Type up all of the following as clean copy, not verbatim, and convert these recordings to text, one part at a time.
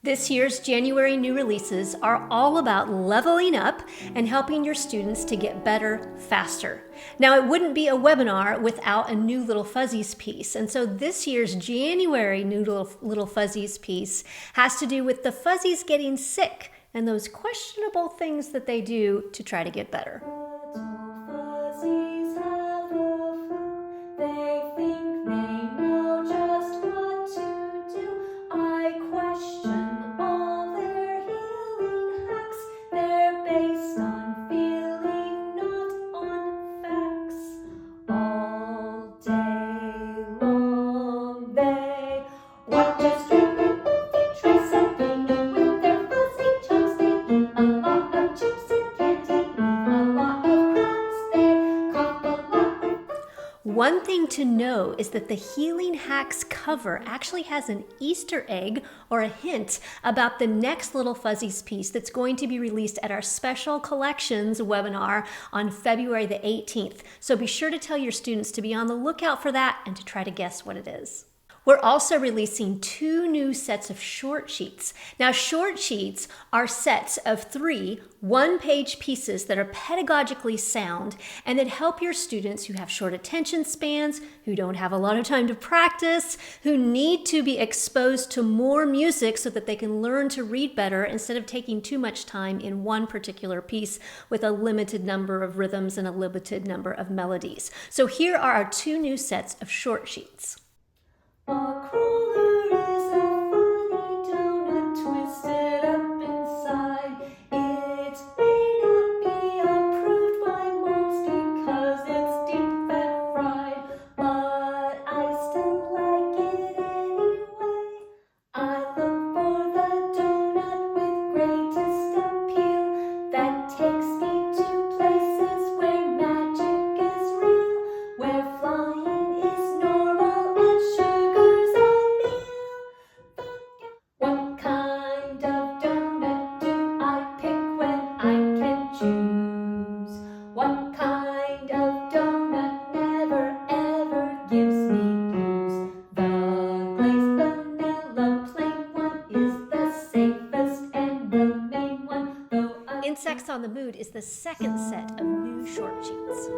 This year's January new releases are all about leveling up and helping your students to get better faster. Now, it wouldn't be a webinar without a new Little Fuzzies piece, and so this year's January new Little Fuzzies piece has to do with the Fuzzies getting sick and those questionable things that they do to try to get better. One thing to know is that the Healing Hacks cover actually has an Easter egg or a hint about the next Little Fuzzies piece that's going to be released at our Special Collections webinar on February the 18th. So be sure to tell your students to be on the lookout for that and to try to guess what it is. We're also releasing 2 new sets of short sheets. Now, short sheets are sets of 3 one-page pieces that are pedagogically sound and that help your students who have short attention spans, who don't have a lot of time to practice, who need to be exposed to more music so that they can learn to read better instead of taking too much time in one particular piece with a limited number of rhythms and a limited number of melodies. So here are our 2 new sets of short sheets. A crawler is a funny donut twisted up inside. It may not be approved by moms because it's deep fat fried, but I still like it anyway. I look for the donut with greatest appeal that takes me to places where magic is real, where flying is normal and sugar's a meal. What kind of donut do I pick when I can choose? What kind of donut never ever gives me blues? The glazed vanilla plain one is the safest and the main one, though Insects on the Mood is the second set of new short sheets.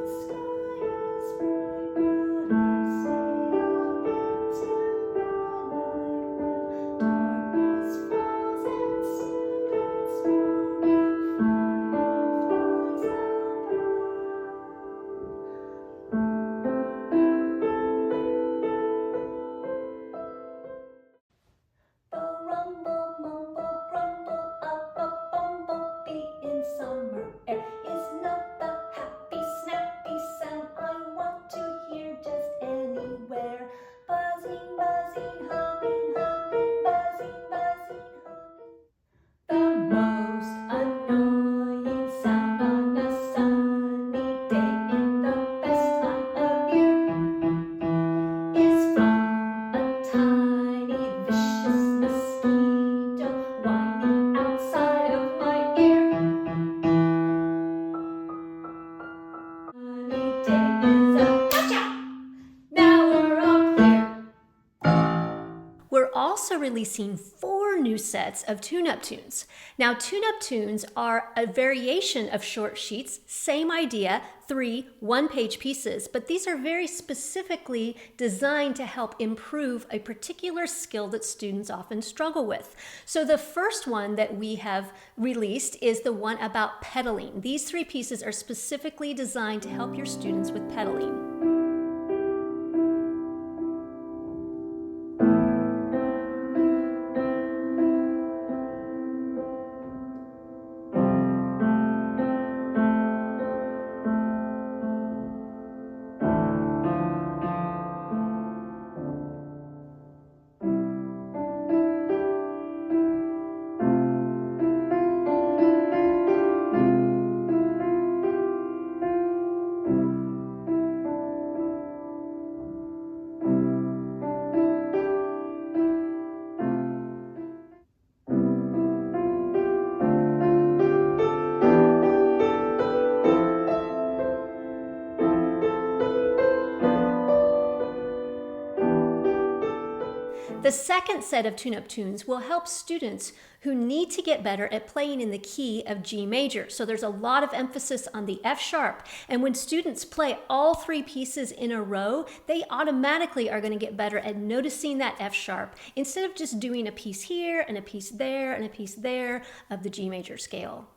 We're also releasing 4 new sets of tune-up tunes. Now, tune-up tunes are a variation of short sheets, same idea, 3 one-page pieces, but these are very specifically designed to help improve a particular skill that students often struggle with. So the first one that we have released is the one about pedaling. These 3 pieces are specifically designed to help your students with pedaling. The second set of tune-up tunes will help students who need to get better at playing in the key of G major. So there's a lot of emphasis on the F sharp. And when students play all three pieces in a row, they automatically are going to get better at noticing that F sharp instead of just doing a piece here and a piece there and a piece there of the G major scale.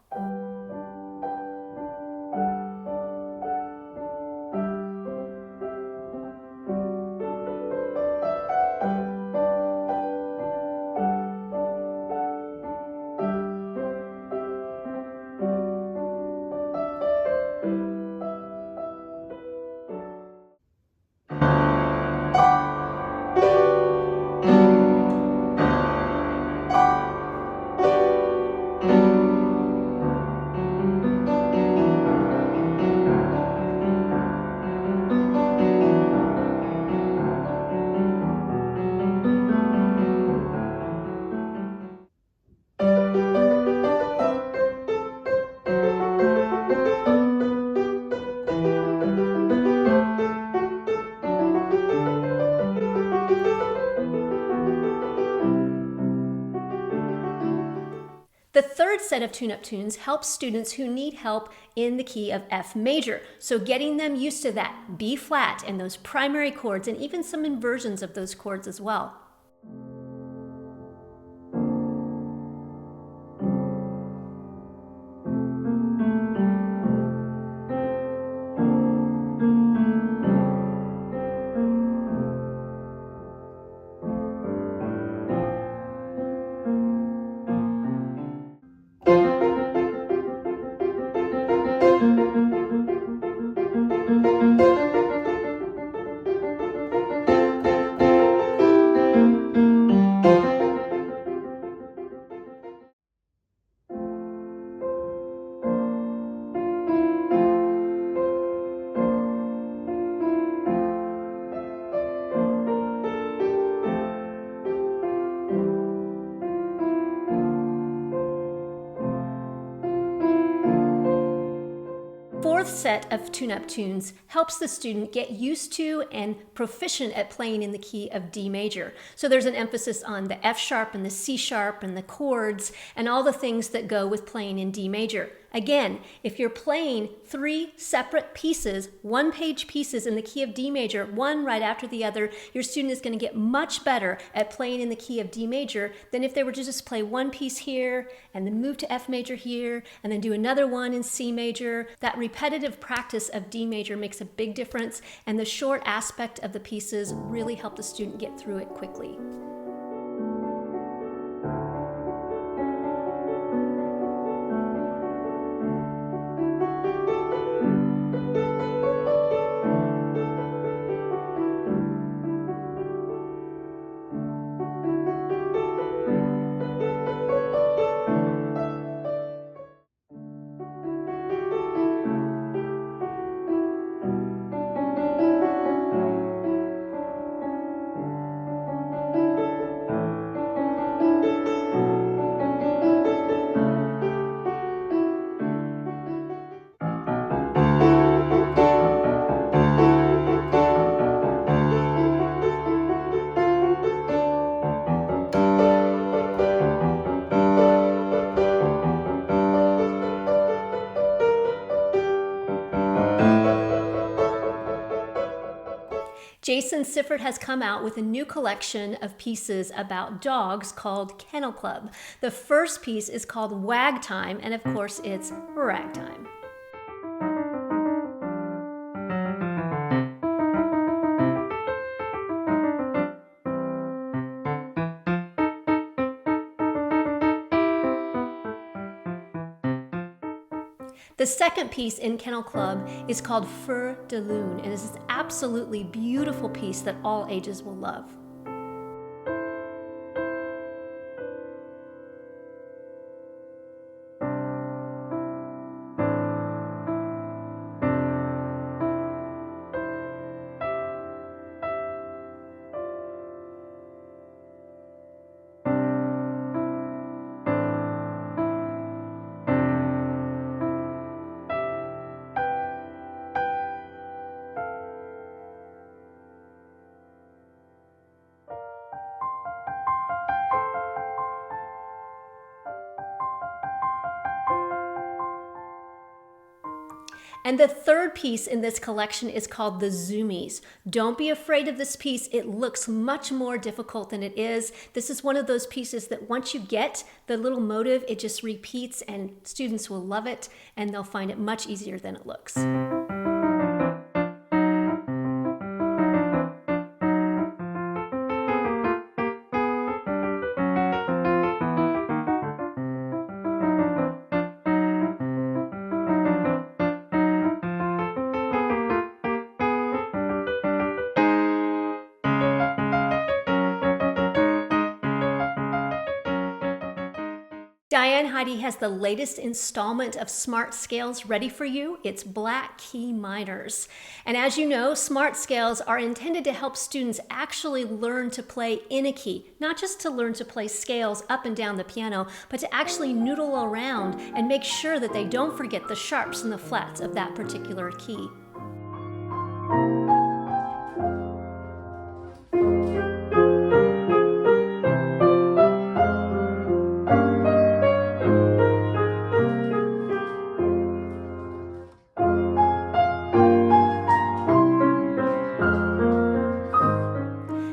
The third set of tune-up tunes helps students who need help in the key of F major. So getting them used to that B flat and those primary chords and even some inversions of those chords as well. Fourth set of tune-up tunes helps the student get used to and proficient at playing in the key of D major. So there's an emphasis on the F sharp and the C sharp and the chords and all the things that go with playing in D major. Again, if you're playing three separate pieces, one-page pieces in the key of D major, one right after the other, your student is going to get much better at playing in the key of D major than if they were to just play one piece here and then move to F major here and then do another one in C major. That repetitive practice of D major makes a big difference, and the short aspect of the pieces really help the student get through it quickly. Jason Sifford has come out with a new collection of pieces about dogs called Kennel Club. The first piece is called Wagtime, and of course it's ragtime. The second piece in Kennel Club is called Fur de Lune, and it's an absolutely beautiful piece that all ages will love. And the third piece in this collection is called the Zoomies. Don't be afraid of this piece. It looks much more difficult than it is. This is one of those pieces that once you get the little motive, it just repeats and students will love it and they'll find it much easier than it looks. Diane Heidi has the latest installment of Smart Scales ready for you. It's black key minors. And as you know, Smart Scales are intended to help students actually learn to play in a key, not just to learn to play scales up and down the piano, but to actually noodle around and make sure that they don't forget the sharps and the flats of that particular key.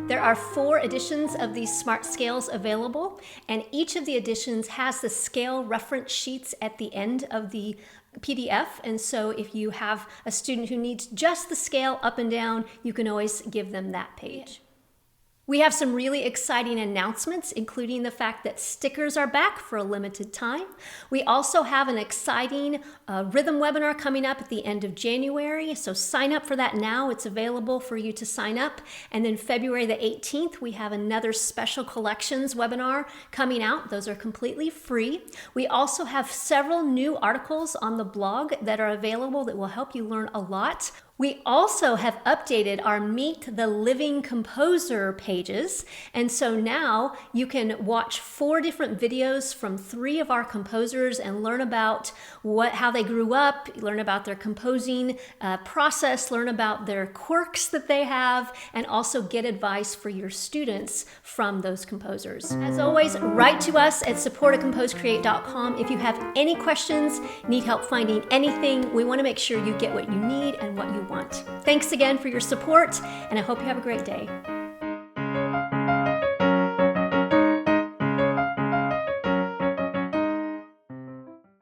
There are 4 editions of these Smart Scales available, and each of the editions has the scale reference sheets at the end of the PDF. And so if you have a student who needs just the scale up and down, you can always give them that page. We have some really exciting announcements, including the fact that stickers are back for a limited time. We also have an exciting rhythm webinar coming up at the end of January, so sign up for that now. It's available for you to sign up. And then February the 18th, we have another special collections webinar coming out. Those are completely free. We also have several new articles on the blog that are available that will help you learn a lot. We also have updated our Meet the Living Composer pages, and so now you can watch 4 different videos from 3 of our composers and learn about how they grew up, learn about their composing process, learn about their quirks that they have, and also get advice for your students from those composers. As always, write to us at support@composecreate.com if you have any questions, need help finding anything. We want to make sure you get what you need and what you want. Thanks again for your support, and I hope you have a great day.